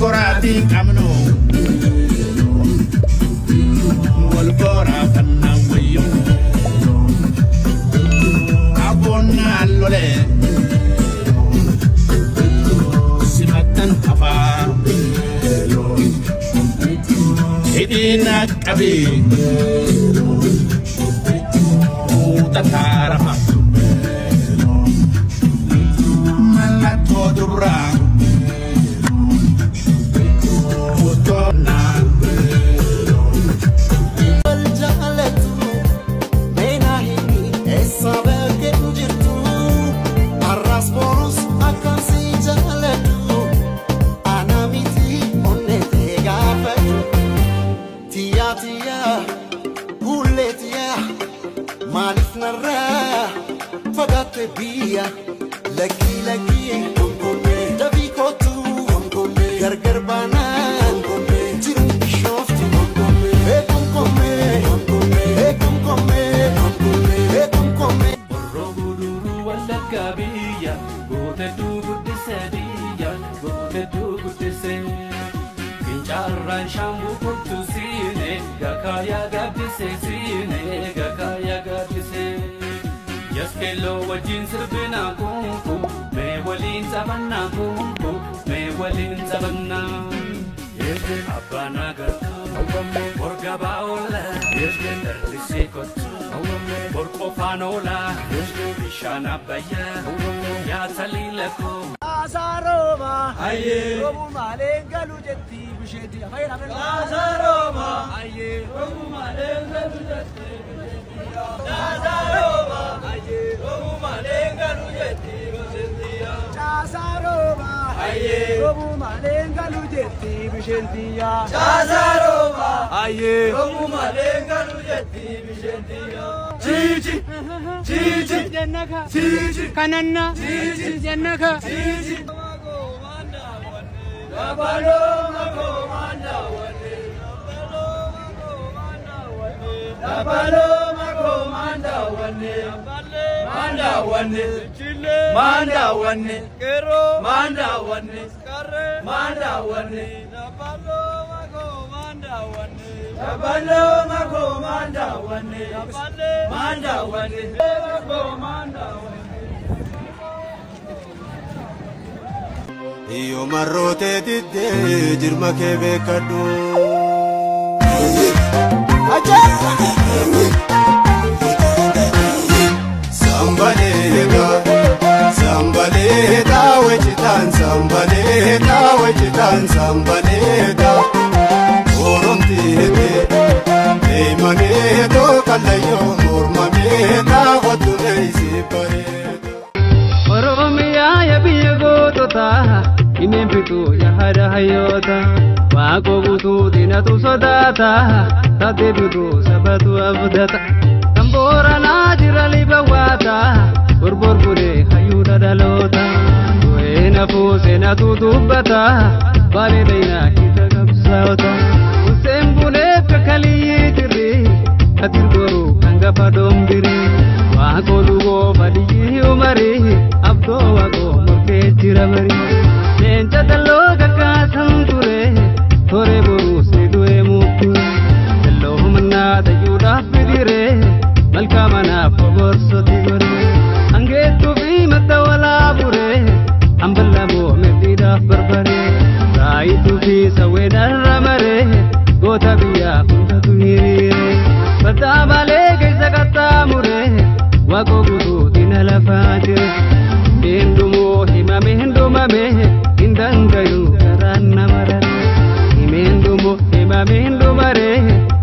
Gorati kamno wal gora kanna wayo abonna lole simatan afa idina kabi utatara malato dura Kanana, Janaka, Io marrote di te, dirma che beccado. Sambaleta, sambaleta, wechitan, sambaleta, wechitan, sambaleta. Oromtete, eimaneto, kalayo, mormameta, watune isipareto. Oromia ya biyago tota, imempitu ya hada hayota. Wako gutu dinatu sodata, tadebitu sabatu abdata. Tambora najira libawata, borbor pure hayuda dalota. Wena fusena tutubata, bale daina kita kapsauta. Usem bune kakali tiri, hadir boru kanga padom diri. Wako lugo badi umari, abdo wako murke jiramari. Nenja dalo kakasam ture, thore boru se due muktu. Dalo manna dayuda fidire, malka mana pabor sotigore. Ange tu bi matawala pure, amballa bo medida barbare. Rai tu bi sawena ramare, gota biya kunta tunire. Bata bale kaisa kata mure, wako gudu dinala fajre. Hindumo himame hindumame, indangayu karana mara. Hindumo himame hindumare,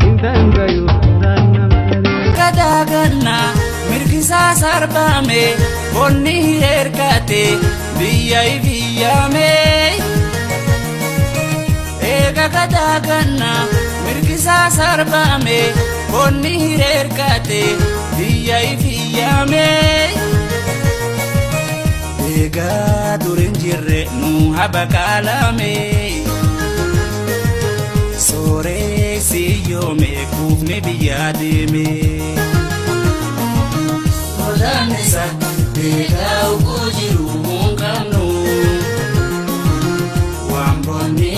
indangayu karana mara. Kadagana mirkisa sarbame, bonni erkate, biyai biyame. Ega kadagana mirkisa sarbame, bonni erkate, biyai biyame. Ega durin jirre nu habakalame, sore siyome kufne biyademe. Odanesa ega ukujiru mungano, wambone